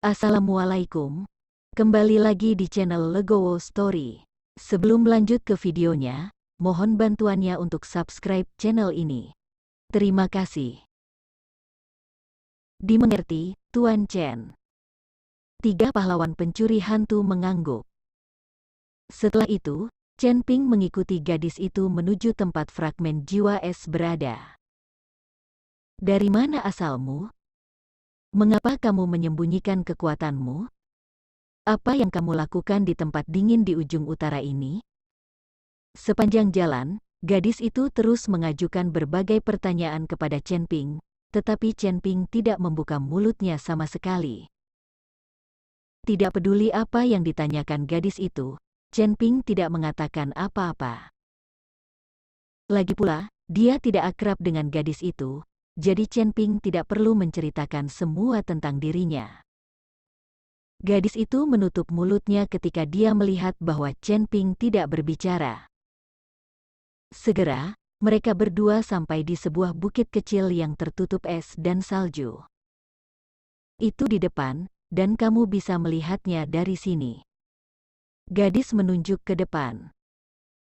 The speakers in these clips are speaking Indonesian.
Assalamualaikum. Kembali lagi di channel Legowo Story. Sebelum lanjut ke videonya, mohon bantuannya untuk subscribe channel ini. Terima kasih. Dimengerti, Tuan Chen. 3 pahlawan pencuri hantu mengangguk. Setelah itu, Chen Ping mengikuti gadis itu menuju tempat fragmen jiwa es berada. Dari mana asalmu? Mengapa kamu menyembunyikan kekuatanmu? Apa yang kamu lakukan di tempat dingin di ujung utara ini? Sepanjang jalan, gadis itu terus mengajukan berbagai pertanyaan kepada Chen Ping, tetapi Chen Ping tidak membuka mulutnya sama sekali. Tidak peduli apa yang ditanyakan gadis itu, Chen Ping tidak mengatakan apa-apa. Lagi pula, dia tidak akrab dengan gadis itu, jadi Chen Ping tidak perlu menceritakan semua tentang dirinya. Gadis itu menutup mulutnya ketika dia melihat bahwa Chen Ping tidak berbicara. Segera, mereka berdua sampai di sebuah bukit kecil yang tertutup es dan salju. Itu di depan, dan kamu bisa melihatnya dari sini. Gadis menunjuk ke depan.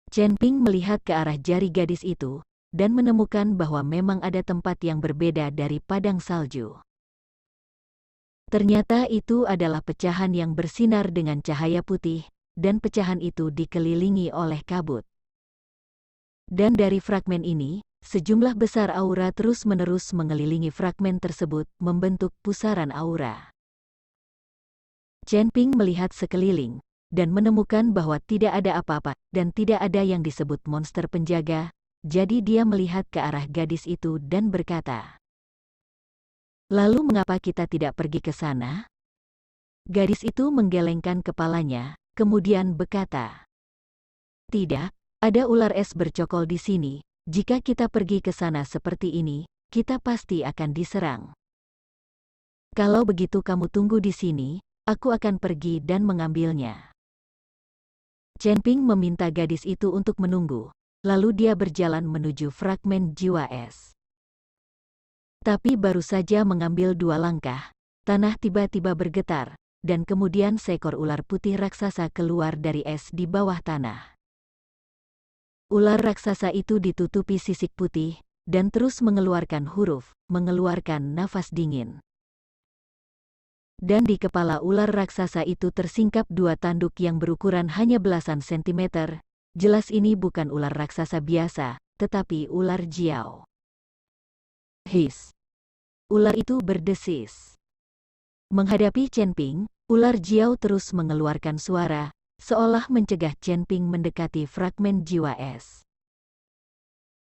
Chen Ping melihat ke arah jari gadis itu, dan menemukan bahwa memang ada tempat yang berbeda dari padang salju. Ternyata itu adalah pecahan yang bersinar dengan cahaya putih, dan pecahan itu dikelilingi oleh kabut. Dan dari fragmen ini, sejumlah besar aura terus-menerus mengelilingi fragmen tersebut, membentuk pusaran aura. Chen Ping melihat sekeliling, dan menemukan bahwa tidak ada apa-apa, dan tidak ada yang disebut monster penjaga, jadi dia melihat ke arah gadis itu dan berkata, "Lalu mengapa kita tidak pergi ke sana?" Gadis itu menggelengkan kepalanya, kemudian berkata, "Tidak, ada ular es bercokol di sini. Jika kita pergi ke sana seperti ini, kita pasti akan diserang. Kalau begitu kamu tunggu di sini, aku akan pergi dan mengambilnya." Chen Ping meminta gadis itu untuk menunggu, lalu dia berjalan menuju fragmen jiwa es. Tapi baru saja mengambil 2 langkah, tanah tiba-tiba bergetar, dan kemudian seekor ular putih raksasa keluar dari es di bawah tanah. Ular raksasa itu ditutupi sisik putih, dan terus mengeluarkan huruf, mengeluarkan nafas dingin. Dan di kepala ular raksasa itu tersingkap 2 tanduk yang berukuran hanya belasan sentimeter. Jelas ini bukan ular raksasa biasa, tetapi ular jiao. His! Ular itu berdesis. Menghadapi Chen Ping, ular jiao terus mengeluarkan suara, seolah mencegah Chen Ping mendekati fragmen jiwa es.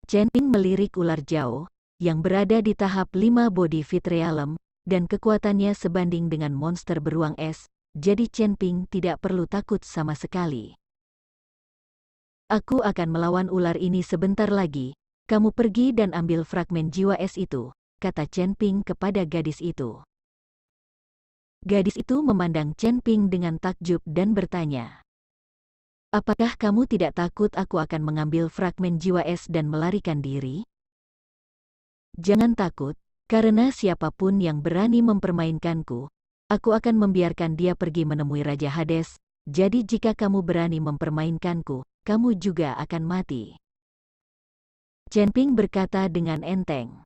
Chen Ping melirik ular jiao, yang berada di tahap 5 body fit realm, dan kekuatannya sebanding dengan monster beruang es, jadi Chen Ping tidak perlu takut sama sekali. "Aku akan melawan ular ini sebentar lagi, kamu pergi dan ambil fragmen jiwa es itu," kata Chen Ping kepada gadis itu. Gadis itu memandang Chen Ping dengan takjub dan bertanya, "Apakah kamu tidak takut aku akan mengambil fragmen jiwa es dan melarikan diri?" "Jangan takut, karena siapapun yang berani mempermainkanku, aku akan membiarkan dia pergi menemui Raja Hades, jadi jika kamu berani mempermainkanku, kamu juga akan mati." Chen Ping berkata dengan enteng.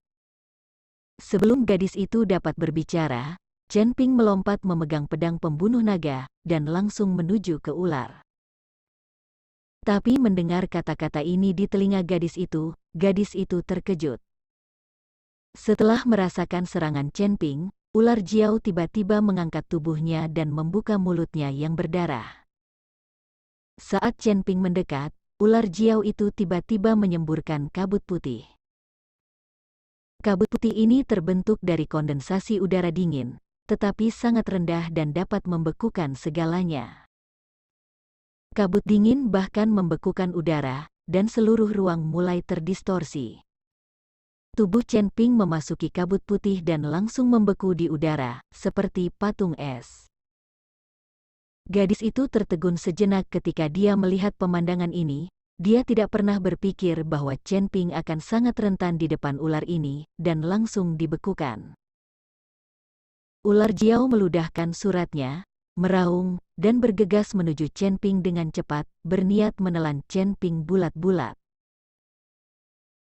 Sebelum gadis itu dapat berbicara, Chen Ping melompat memegang pedang pembunuh naga, dan langsung menuju ke ular. Tapi mendengar kata-kata ini di telinga gadis itu terkejut. Setelah merasakan serangan Chen Ping, ular jiao tiba-tiba mengangkat tubuhnya dan membuka mulutnya yang berdarah. Saat Chen Ping mendekat, ular jiao itu tiba-tiba menyemburkan kabut putih. Kabut putih ini terbentuk dari kondensasi udara dingin, tetapi sangat rendah dan dapat membekukan segalanya. Kabut dingin bahkan membekukan udara, dan seluruh ruang mulai terdistorsi. Tubuh Chen Ping memasuki kabut putih dan langsung membeku di udara, seperti patung es. Gadis itu tertegun sejenak ketika dia melihat pemandangan ini. Dia tidak pernah berpikir bahwa Chen Ping akan sangat rentan di depan ular ini, dan langsung dibekukan. Ular Jiao meludahkan suratnya, meraung, dan bergegas menuju Chen Ping dengan cepat, berniat menelan Chen Ping bulat-bulat.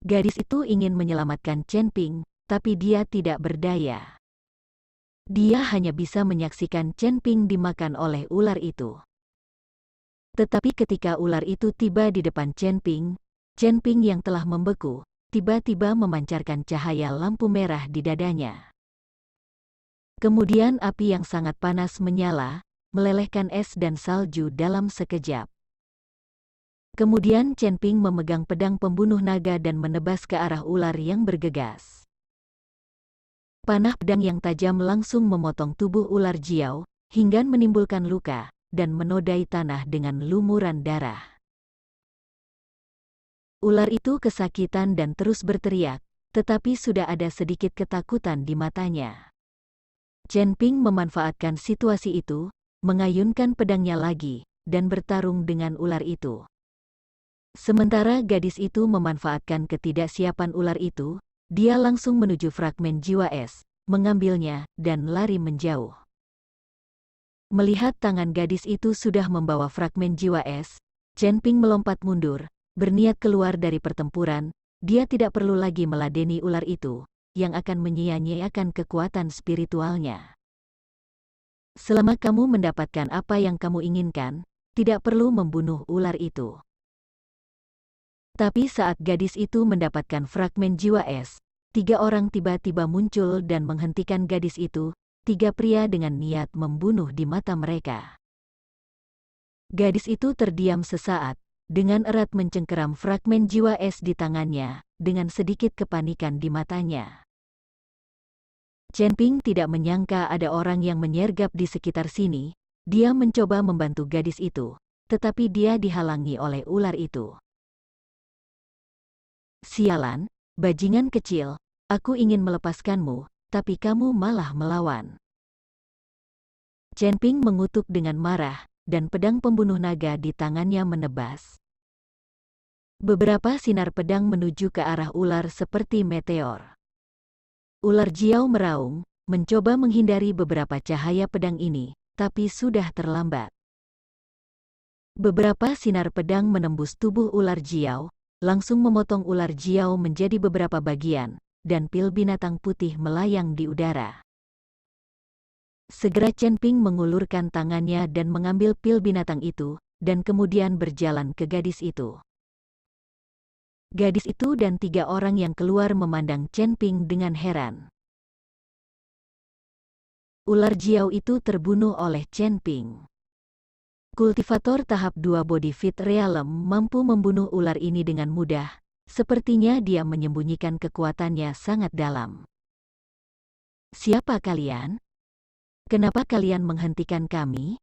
Gadis itu ingin menyelamatkan Chen Ping, tapi dia tidak berdaya. Dia hanya bisa menyaksikan Chen Ping dimakan oleh ular itu. Tetapi ketika ular itu tiba di depan Chen Ping yang telah membeku, tiba-tiba memancarkan cahaya lampu merah di dadanya. Kemudian api yang sangat panas menyala, melelehkan es dan salju dalam sekejap. Kemudian Chen Ping memegang pedang pembunuh naga dan menebas ke arah ular yang bergegas. Panah pedang yang tajam langsung memotong tubuh ular Jiao, hingga menimbulkan luka, dan menodai tanah dengan lumuran darah. Ular itu kesakitan dan terus berteriak, tetapi sudah ada sedikit ketakutan di matanya. Chen Ping memanfaatkan situasi itu, mengayunkan pedangnya lagi, dan bertarung dengan ular itu. Sementara gadis itu memanfaatkan ketidaksiapan ular itu, dia langsung menuju fragmen jiwa es, mengambilnya, dan lari menjauh. Melihat tangan gadis itu sudah membawa fragmen jiwa es, Chen Ping melompat mundur, berniat keluar dari pertempuran. Dia tidak perlu lagi meladeni ular itu, yang akan menyia-nyiakan kekuatan spiritualnya. Selama kamu mendapatkan apa yang kamu inginkan, tidak perlu membunuh ular itu. Tapi saat gadis itu mendapatkan fragmen jiwa es, 3 orang tiba-tiba muncul dan menghentikan gadis itu, 3 pria dengan niat membunuh di mata mereka. Gadis itu terdiam sesaat, dengan erat mencengkeram fragmen jiwa es di tangannya, dengan sedikit kepanikan di matanya. Chen Ping tidak menyangka ada orang yang menyergap di sekitar sini. Dia mencoba membantu gadis itu, tetapi dia dihalangi oleh ular itu. Sialan, bajingan kecil, aku ingin melepaskanmu, tapi kamu malah melawan. Chen Ping mengutuk dengan marah, dan pedang pembunuh naga di tangannya menebas. Beberapa sinar pedang menuju ke arah ular seperti meteor. Ular Jiao meraung, mencoba menghindari beberapa cahaya pedang ini, tapi sudah terlambat. Beberapa sinar pedang menembus tubuh ular Jiao, langsung memotong ular Jiao menjadi beberapa bagian, dan pil binatang putih melayang di udara. Segera Chen Ping mengulurkan tangannya dan mengambil pil binatang itu, dan kemudian berjalan ke gadis itu. Gadis itu dan 3 orang yang keluar memandang Chen Ping dengan heran. Ular Jiao itu terbunuh oleh Chen Ping. Kultivator tahap 2 Body Fit Realm mampu membunuh ular ini dengan mudah, sepertinya dia menyembunyikan kekuatannya sangat dalam. Siapa kalian? Kenapa kalian menghentikan kami?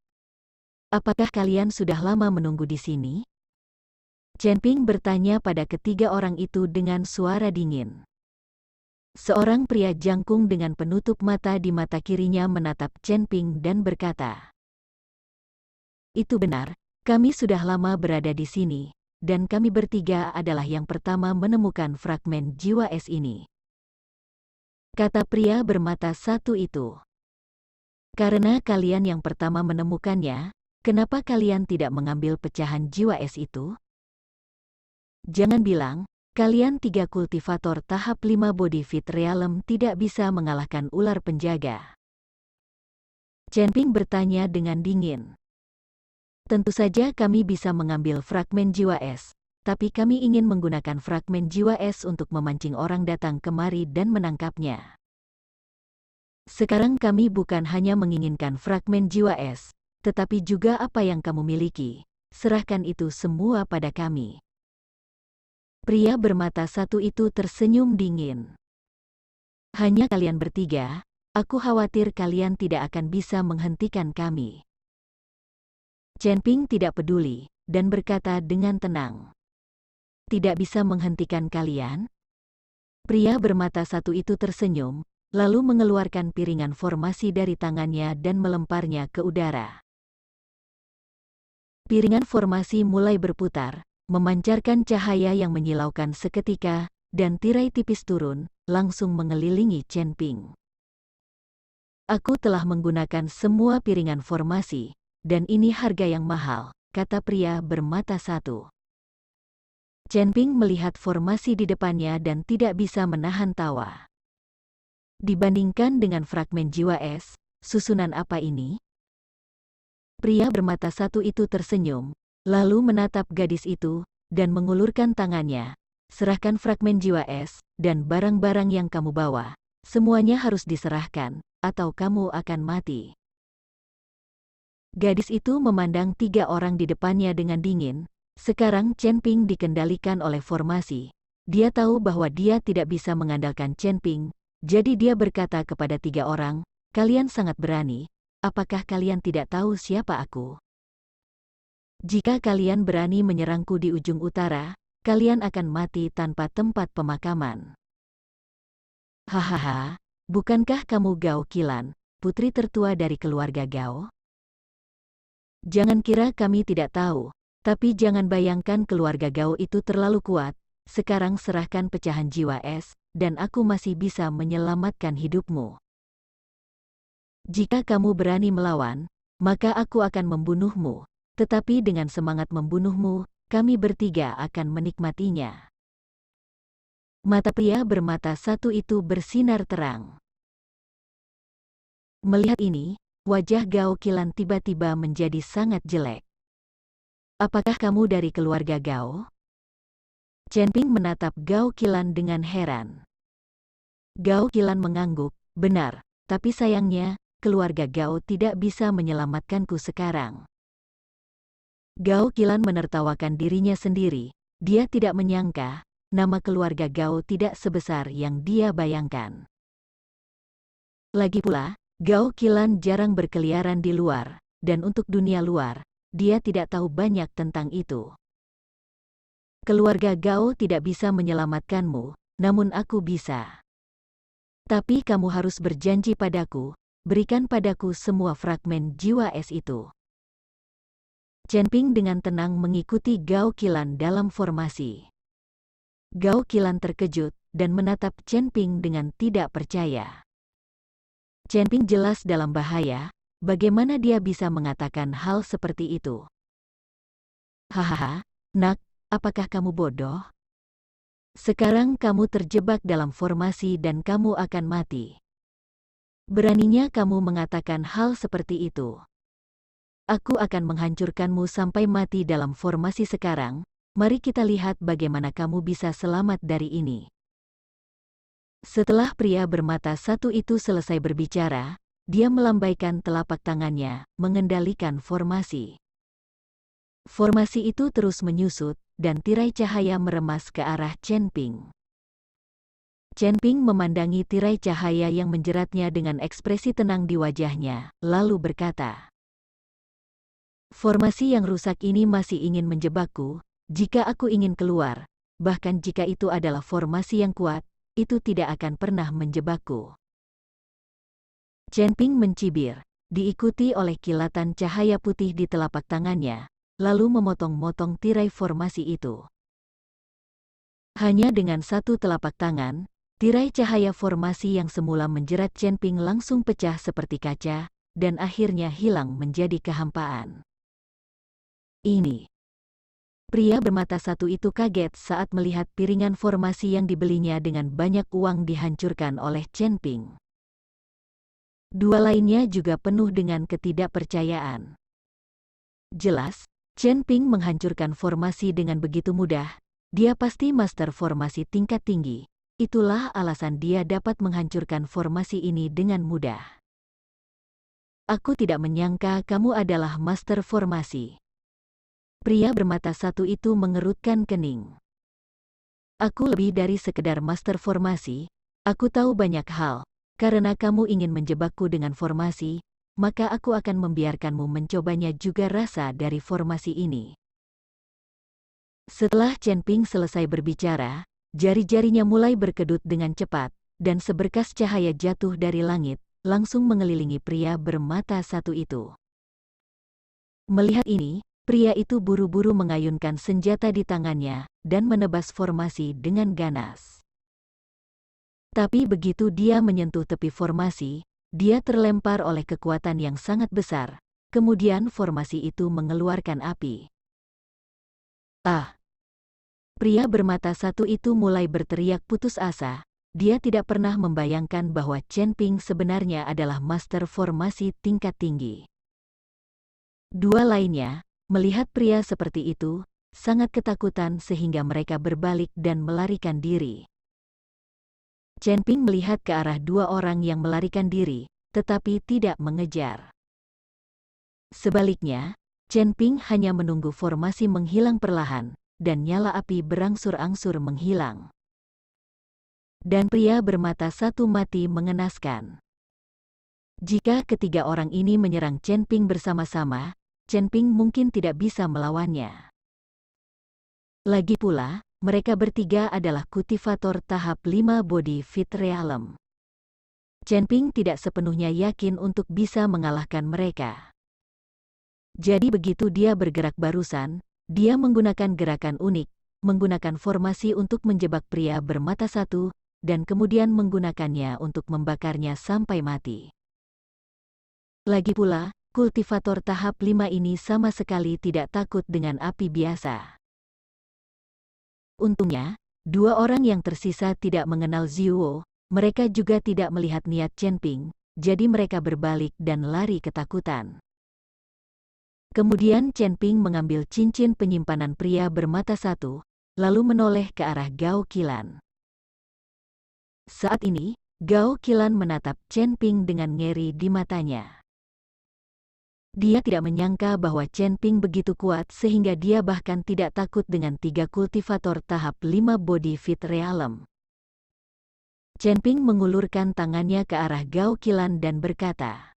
Apakah kalian sudah lama menunggu di sini? Chen Ping bertanya pada ketiga orang itu dengan suara dingin. Seorang pria jangkung dengan penutup mata di mata kirinya menatap Chen Ping dan berkata, "Itu benar, kami sudah lama berada di sini, dan kami bertiga adalah yang pertama menemukan fragmen jiwa es ini," kata pria bermata satu itu. "Karena kalian yang pertama menemukannya, kenapa kalian tidak mengambil pecahan jiwa es itu? Jangan bilang, kalian 3 kultivator tahap 5 Body Fit Realm tidak bisa mengalahkan ular penjaga." Chen Ping bertanya dengan dingin. "Tentu saja kami bisa mengambil fragmen jiwa es, tapi kami ingin menggunakan fragmen jiwa es untuk memancing orang datang kemari dan menangkapnya. Sekarang kami bukan hanya menginginkan fragmen jiwa es, tetapi juga apa yang kamu miliki. Serahkan itu semua pada kami." Pria bermata satu itu tersenyum dingin. "Hanya kalian bertiga, aku khawatir kalian tidak akan bisa menghentikan kami." Chen Ping tidak peduli, dan berkata dengan tenang, "Tidak bisa menghentikan kalian?" Pria bermata satu itu tersenyum, lalu mengeluarkan piringan formasi dari tangannya dan melemparnya ke udara. Piringan formasi mulai berputar, memancarkan cahaya yang menyilaukan seketika, dan tirai tipis turun, langsung mengelilingi Chen Ping. Aku telah menggunakan semua piringan formasi, dan ini harga yang mahal, kata pria bermata satu. Chen Ping melihat formasi di depannya dan tidak bisa menahan tawa. Dibandingkan dengan fragmen jiwa es, susunan apa ini? Pria bermata satu itu tersenyum, lalu menatap gadis itu, dan mengulurkan tangannya. Serahkan fragmen jiwa es, dan barang-barang yang kamu bawa. Semuanya harus diserahkan, atau kamu akan mati. Gadis itu memandang 3 orang di depannya dengan dingin. Sekarang Chen Ping dikendalikan oleh formasi. Dia tahu bahwa dia tidak bisa mengandalkan Chen Ping, jadi dia berkata kepada 3 orang, "Kalian sangat berani. Apakah kalian tidak tahu siapa aku? Jika kalian berani menyerangku di ujung utara, kalian akan mati tanpa tempat pemakaman." Hahaha, bukankah kamu Gao Qilan, putri tertua dari keluarga Gao? Jangan kira kami tidak tahu, tapi jangan bayangkan keluarga Gao itu terlalu kuat. Sekarang serahkan pecahan jiwa es, dan aku masih bisa menyelamatkan hidupmu. Jika kamu berani melawan, maka aku akan membunuhmu, tetapi dengan semangat membunuhmu, kami bertiga akan menikmatinya. Mata pria bermata satu itu bersinar terang. Melihat ini, wajah Gao Qilan tiba-tiba menjadi sangat jelek. Apakah kamu dari keluarga Gao? Chen Ping menatap Gao Qilan dengan heran. Gao Qilan mengangguk, benar, tapi sayangnya, keluarga Gao tidak bisa menyelamatkanku sekarang. Gao Qilan menertawakan dirinya sendiri, dia tidak menyangka, nama keluarga Gao tidak sebesar yang dia bayangkan. Lagi pula, Gao Qilan jarang berkeliaran di luar, dan untuk dunia luar, dia tidak tahu banyak tentang itu. Keluarga Gao tidak bisa menyelamatkanmu, namun aku bisa. Tapi kamu harus berjanji padaku, berikan padaku semua fragmen jiwa es itu. Chen Ping dengan tenang mengikuti Gao Qilan dalam formasi. Gao Qilan terkejut, dan menatap Chen Ping dengan tidak percaya. Chen Ping jelas dalam bahaya, bagaimana dia bisa mengatakan hal seperti itu? Hahaha, nak, apakah kamu bodoh? Sekarang kamu terjebak dalam formasi dan kamu akan mati. Beraninya kamu mengatakan hal seperti itu. Aku akan menghancurkanmu sampai mati dalam formasi sekarang. Mari kita lihat bagaimana kamu bisa selamat dari ini. Setelah pria bermata satu itu selesai berbicara, dia melambaikan telapak tangannya, mengendalikan formasi. Formasi itu terus menyusut, dan tirai cahaya meremas ke arah Chen Ping. Chen Ping memandangi tirai cahaya yang menjeratnya dengan ekspresi tenang di wajahnya, lalu berkata, "Formasi yang rusak ini masih ingin menjebakku. Jika aku ingin keluar, bahkan jika itu adalah formasi yang kuat, itu tidak akan pernah menjebakku." Chen Ping mencibir, diikuti oleh kilatan cahaya putih di telapak tangannya, lalu memotong-motong tirai formasi itu. Hanya dengan satu telapak tangan, tirai cahaya formasi yang semula menjerat Chen Ping langsung pecah seperti kaca, dan akhirnya hilang menjadi kehampaan. Ini. Pria bermata satu itu kaget saat melihat piringan formasi yang dibelinya dengan banyak uang dihancurkan oleh Chen Ping. Dua lainnya juga penuh dengan ketidakpercayaan. Jelas, Chen Ping menghancurkan formasi dengan begitu mudah. Dia pasti master formasi tingkat tinggi. Itulah alasan dia dapat menghancurkan formasi ini dengan mudah. Aku tidak menyangka kamu adalah master formasi. Pria bermata satu itu mengerutkan kening. Aku lebih dari sekedar master formasi. Aku tahu banyak hal. Karena kamu ingin menjebakku dengan formasi, maka aku akan membiarkanmu mencobanya juga rasa dari formasi ini. Setelah Chen Ping selesai berbicara, jari-jarinya mulai berkedut dengan cepat, dan seberkas cahaya jatuh dari langit, langsung mengelilingi pria bermata satu itu. Melihat ini, pria itu buru-buru mengayunkan senjata di tangannya, dan menebas formasi dengan ganas. Tapi begitu dia menyentuh tepi formasi, dia terlempar oleh kekuatan yang sangat besar, kemudian formasi itu mengeluarkan api. Ah! Pria bermata satu itu mulai berteriak putus asa. Dia tidak pernah membayangkan bahwa Chen Ping sebenarnya adalah master formasi tingkat tinggi. Dua lainnya, melihat pria seperti itu, sangat ketakutan sehingga mereka berbalik dan melarikan diri. Chen Ping melihat ke arah dua orang yang melarikan diri, tetapi tidak mengejar. Sebaliknya, Chen Ping hanya menunggu formasi menghilang perlahan, dan nyala api berangsur-angsur menghilang. Dan pria bermata satu mati mengenaskan. Jika ketiga orang ini menyerang Chen Ping bersama-sama, Chen Ping mungkin tidak bisa melawannya. Lagi pula, mereka bertiga adalah kultivator tahap 5 Body Fit Realm. Chen Ping tidak sepenuhnya yakin untuk bisa mengalahkan mereka. Jadi begitu dia bergerak barusan, dia menggunakan gerakan unik, menggunakan formasi untuk menjebak pria bermata satu, dan kemudian menggunakannya untuk membakarnya sampai mati. Lagi pula, kultivator tahap 5 ini sama sekali tidak takut dengan api biasa. Untungnya, dua orang yang tersisa tidak mengenal Ziuo, mereka juga tidak melihat niat Chen Ping, jadi mereka berbalik dan lari ketakutan. Kemudian Chen Ping mengambil cincin penyimpanan pria bermata satu, lalu menoleh ke arah Gao Qilan. Saat ini, Gao Qilan menatap Chen Ping dengan ngeri di matanya. Dia tidak menyangka bahwa Chen Ping begitu kuat sehingga dia bahkan tidak takut dengan tiga kultivator tahap 5 Body Fit Realm. Chen Ping mengulurkan tangannya ke arah Gao Qilan dan berkata,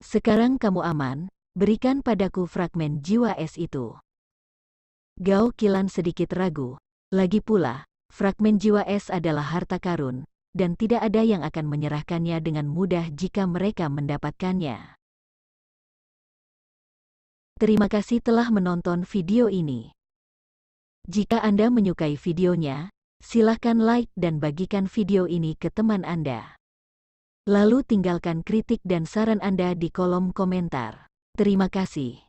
"Sekarang kamu aman. Berikan padaku fragmen jiwa es itu." Gao Qilan sedikit ragu. Lagi pula, fragmen jiwa es adalah harta karun, dan tidak ada yang akan menyerahkannya dengan mudah jika mereka mendapatkannya. Terima kasih telah menonton video ini. Jika Anda menyukai videonya, silakan like dan bagikan video ini ke teman Anda. Lalu tinggalkan kritik dan saran Anda di kolom komentar. Terima kasih.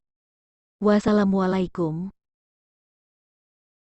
Wassalamualaikum